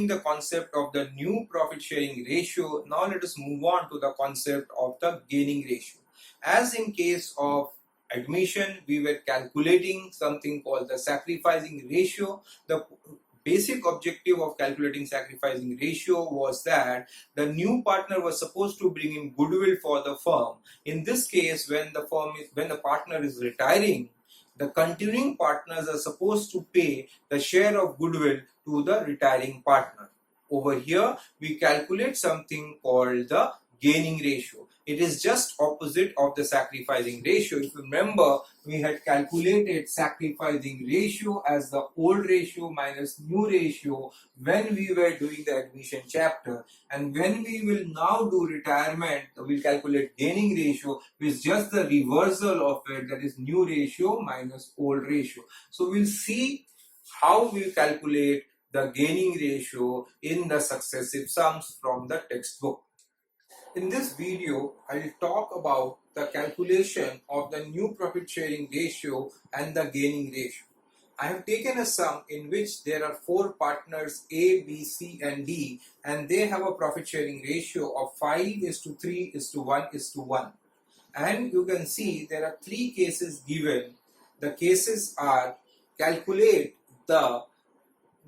using the concept of the new profit sharing ratio, now let us move on to the concept of the gaining ratio. As in case of admission, we were calculating something called the sacrificing ratio. The basic objective of calculating sacrificing ratio was that the new partner was supposed to bring in goodwill for the firm. In this case, when the partner is retiring, the continuing partners are supposed to pay the share of goodwill to the retiring partner. Over here, we calculate something called the gaining ratio. It is just opposite of the sacrificing ratio. If you remember, we had calculated sacrificing ratio as the old ratio minus new ratio when we were doing the admission chapter. And when we will now do retirement, we'll calculate gaining ratio, which is just the reversal of it, that is new ratio minus old ratio. So we'll see how we calculate the gaining ratio in the successive sums from the textbook. In this video, I will talk about the calculation of the new profit sharing ratio and the gaining ratio. I have taken a sum in which there are 4 partners A, B, C and D, and they have a profit sharing ratio of 5:3:1:1. And you can see there are 3 cases given. The cases are calculate the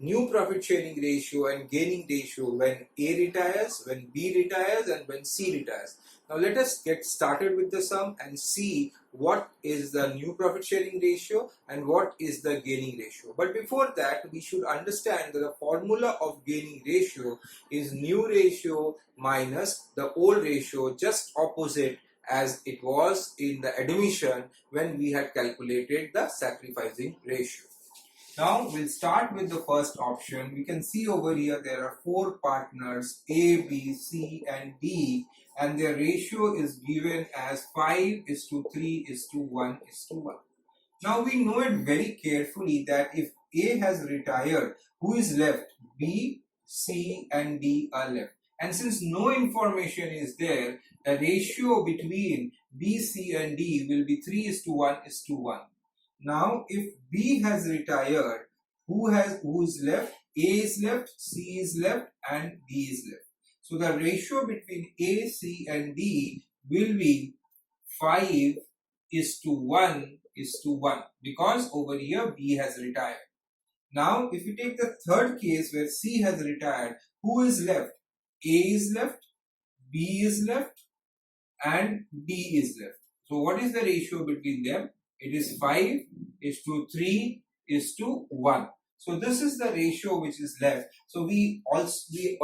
new profit sharing ratio and gaining ratio when A retires, when B retires and when C retires. Now let us get started with the sum and see what is the new profit sharing ratio and what is the gaining ratio. But before that, we should understand that the formula of gaining ratio is new ratio minus the old ratio, just opposite as it was in the admission when we had calculated the sacrificing ratio. Now we'll start with the first option. We can see over here there are 4 partners A, B, C and D, and their ratio is given as 5:3:1:1. Now we know it very carefully that if A has retired, who is left? B, C and D are left. And since no information is there, the ratio between B, C and D will be 3:1:1. Now, if B has retired, who is left? A is left, C is left, and D is left. So the ratio between A, C, and D will be 5:1:1 because over here B has retired. Now, if you take the third case where C has retired, who is left? A is left, B is left, and D is left. So what is the ratio between them? It is 5:3:1. So this is the ratio which is left. So we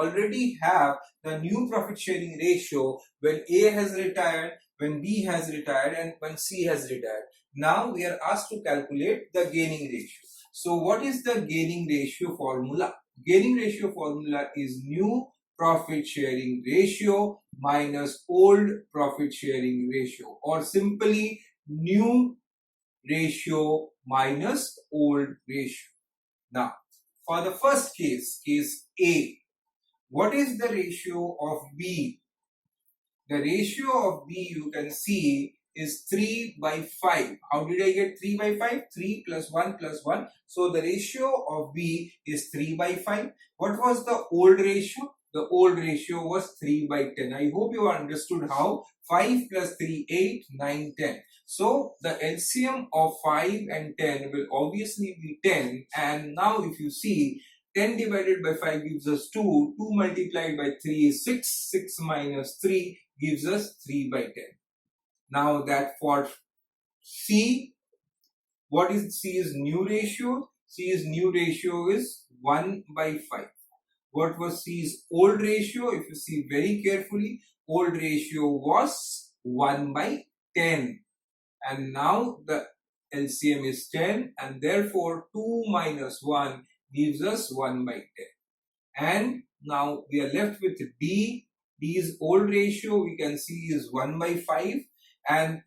already have the new profit sharing ratio when A has retired, when B has retired, and when C has retired. Now we are asked to calculate the gaining ratio. So what is the gaining ratio formula? Gaining ratio formula is new profit sharing ratio minus old profit sharing ratio, or simply new ratio minus old ratio. Now, for the first case, case A, what is the ratio of B? The ratio of B, you can see, is 3/5. How did I get 3/5? 3 plus 1 plus 1. So the ratio of B is 3/5. What was the old ratio? The old ratio was 3/10. I hope you understood how. 5 plus 3, 8, 9, 10. So the LCM of 5 and 10 will obviously be 10. And now if you see, 10 divided by 5 gives us 2. 2 multiplied by 3 is 6. 6 minus 3 gives us 3/10. Now that for C, what is C's new ratio? C's new ratio is 1/5. What was C's old ratio? If you see very carefully, old ratio was 1/10. And now the LCM is 10, and therefore 2 minus 1 gives us 1/10. And now we are left with D. D's old ratio we can see is 1/5, and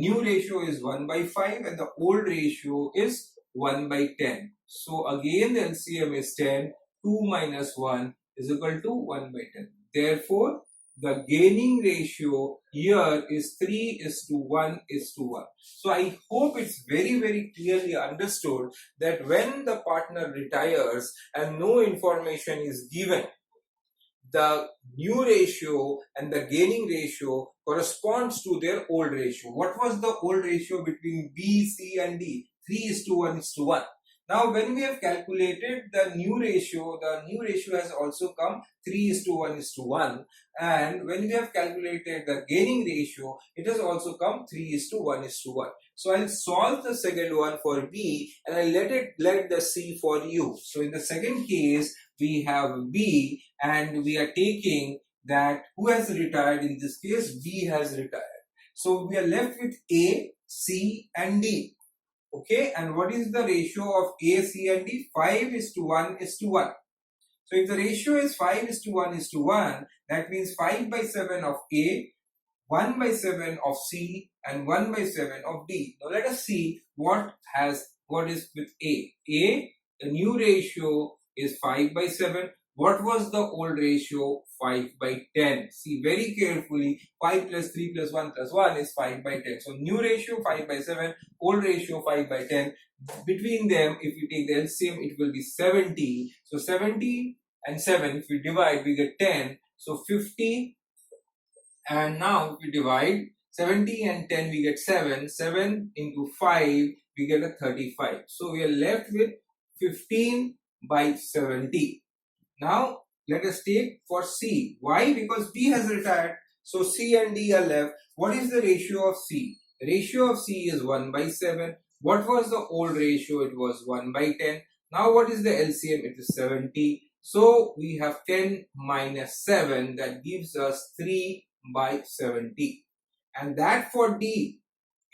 new ratio is 1/5, and the old ratio is 1/10. So again the LCM is 10. 2 minus 1 is equal to 1/10. Therefore, the gaining ratio here is 3:1:1. So I hope it's very clearly understood that when the partner retires and no information is given, the new ratio and the gaining ratio corresponds to their old ratio. What was the old ratio between B, C and D? 3:1:1. Now when we have calculated the new ratio has also come 3:1:1, and when we have calculated the gaining ratio, it has also come 3:1:1. So I'll solve the second one for B and I'll let the C for U. So in the second case, we have B and we are taking that who has retired. In this case, B has retired. So we are left with A, C and D. Okay, and what is the ratio of A, C and D? 5:1:1. So if the ratio is 5:1:1, that means 5/7 of A, 1/7 of C and 1/7 of D. Now let us see what is with A. A, the new ratio is 5/7. What was the old ratio? 5/10. See very carefully, 5 plus 3 plus 1 plus 1 is 5/10. So new ratio 5/7, old ratio 5/10. Between them, if we take the LCM, it will be 70. So 70 and 7, if we divide, we get 10. So 50. And now if we divide 70 and 10, we get 7. 7 into 5, we get a 35. So we are left with 15/70. Now let us take for C. Why? Because B has retired. So C and D are left. What is the ratio of C? The ratio of C is 1/7. What was the old ratio? It was 1/10. Now what is the LCM? It is 70. So we have 10 minus 7, that gives us 3/70. And that for D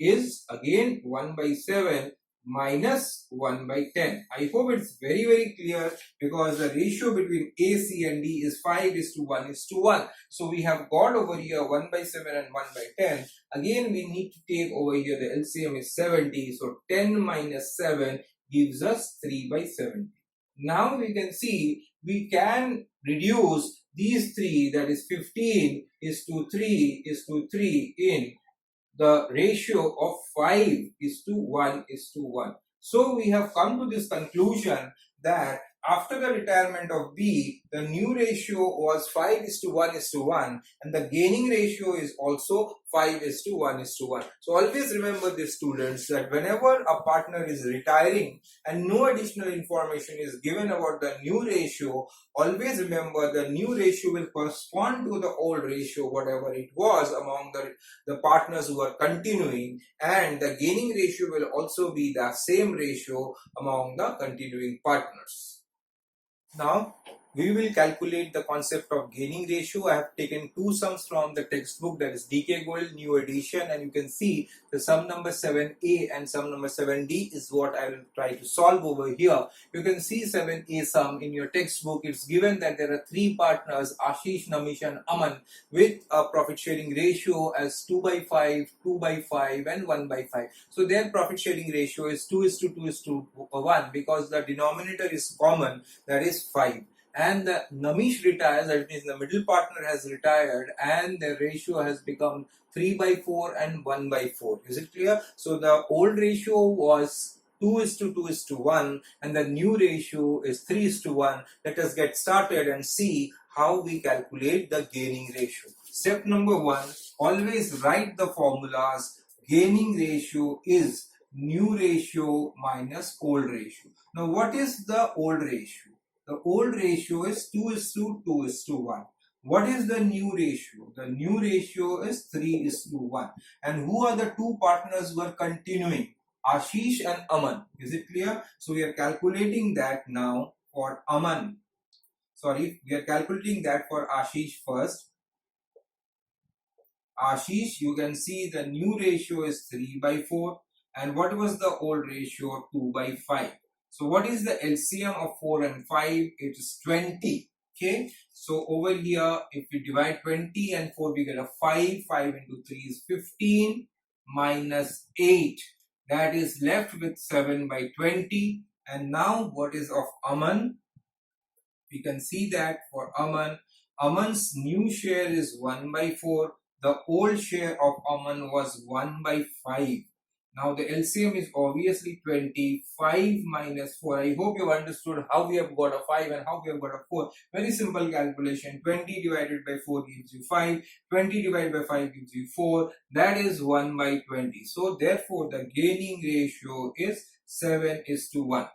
is again 1/7 minus 1/10. I hope it's very clear, because the ratio between A, C and D is 5:1:1. So we have got over here 1/7 and 1/10. Again we need to take over here the LCM is 70. So 10 minus 7 gives us 3/70. Now we can see we can reduce these three, that is 15:3 in the ratio of 5:1:1. So we have come to this conclusion that after the retirement of B, the new ratio was 5:1:1 and the gaining ratio is also 5:1:1. So always remember this, students, that whenever a partner is retiring and no additional information is given about the new ratio, always remember the new ratio will correspond to the old ratio, whatever it was among the partners who are continuing, and the gaining ratio will also be the same ratio among the continuing partners. Now we will calculate the concept of gaining ratio. I have taken two sums from the textbook, that is DK Gold new edition, and you can see the sum number 7A and sum number 7D is what I will try to solve over here. You can see 7A sum in your textbook. It's given that there are three partners, Ashish, Namish and Aman, with a profit sharing ratio as 2/5, 2/5 and 1/5. So their profit sharing ratio is 2:2:1 because the denominator is common, that is 5. And the Namish retires, that means the middle partner has retired, and the ratio has become 3/4 and 1/4. Is it clear? So the old ratio was 2:2:1 and the new ratio is 3:1. Let us get started and see how we calculate the gaining ratio. Step number 1, always write the formulas. Gaining ratio is new ratio minus old ratio. Now what is the old ratio? The old ratio is 2:2:1. What is the new ratio? The new ratio is 3:1. And who are the two partners who are continuing? Ashish and Aman. Is it clear? So we are calculating that now for Aman. Sorry, we are calculating that for Ashish first. Ashish, you can see the new ratio is 3/4. And what was the old ratio? 2/5. So what is the LCM of 4 and 5? It is 20. Okay. So over here, if we divide 20 and 4, we get a 5. 5 into 3 is 15 minus 8. That is left with 7/20. And now what is of Aman? We can see that for Aman, Aman's new share is 1 by 4. The old share of Aman was 1 by 5. Now the LCM is obviously 25 minus 4. I hope you have understood how we have got a 5 and how we have got a 4. Very simple calculation. 20 divided by 4 gives you 5. 20 divided by 5 gives you 4. That is 1 by 20. So therefore the gaining ratio is 7:1.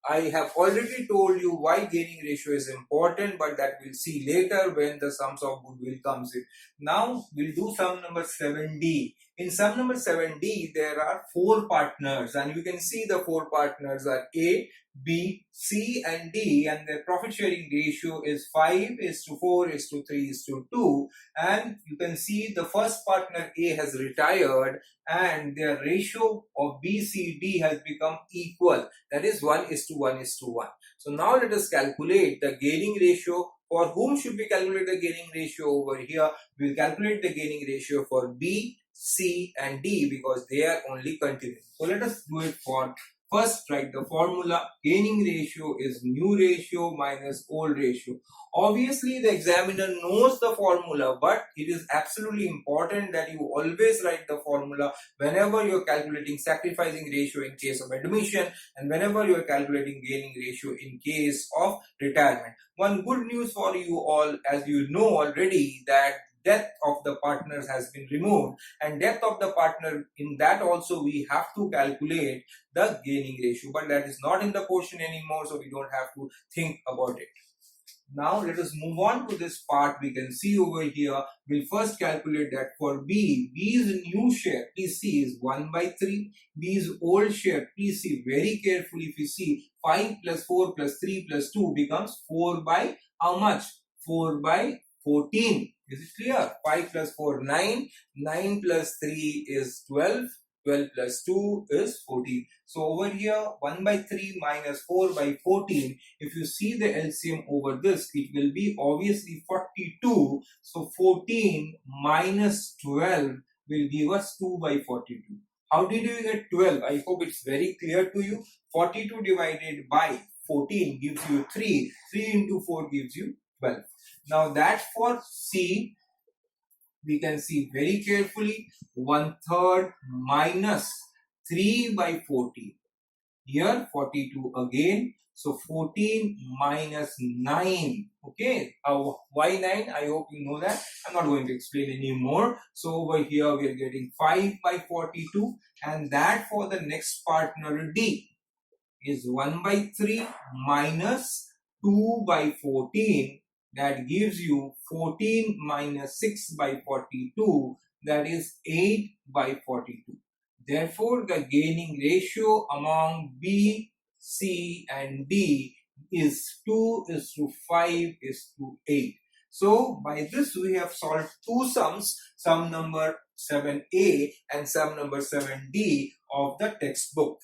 I have already told you why gaining ratio is important, but that we'll see later when the sums of goodwill comes in. Now we'll do sum number 7D. In sum number 7D, there are 4 partners, and you can see the 4 partners are A, B, C and D, and their profit sharing ratio is 5:4:3:2, and you can see the first partner A has retired and their ratio of B, C, D has become equal, that is 1:1:1. So now let us calculate the gaining ratio. For whom should we calculate the gaining ratio over here? We will calculate the gaining ratio for B, C and D because they are only continuing. So let us do it for first. Write the formula. Gaining ratio is new ratio minus old ratio. Obviously the examiner knows the formula, but it is absolutely important that you always write the formula whenever you are calculating sacrificing ratio in case of admission and whenever you are calculating gaining ratio in case of retirement. One good news for you all, as you know already, that death of the partners has been removed, and death of the partner, in that also we have to calculate the gaining ratio, but that is not in the question anymore, so we don't have to think about it. Now let us move on to this part. We can see over here, we'll first calculate that for B, B's new share, please see, is 1 by 3. B's old share, please see very carefully, if you see 5 plus 4 plus 3 plus 2 becomes 4 by how much? 4 by 14. Is it clear? 5 plus 4, 9. 9 plus 3 is 12. 12 plus 2 is 14. So over here 1 by 3 minus 4 by 14. If you see the LCM over this, it will be obviously 42. So 14 minus 12 will give us 2 by 42. How did you get 12? I hope it's very clear to you. 42 divided by 14 gives you 3. 3 into 4 gives you 12. Now that for C, we can see very carefully 1/3 minus 3 by 14. Here 42 again. So 14 minus 9. Okay. Why 9? I hope you know that. I'm not going to explain anymore. So over here we are getting 5 by 42. And that for the next partner D is 1 by 3 minus 2 by 14. That gives you 14 minus 6 by 42, that is 8 by 42. Therefore, the gaining ratio among B, C and D is 2:5:8. So, by this we have solved 2 sums, sum number 7A and sum number 7D of the textbook.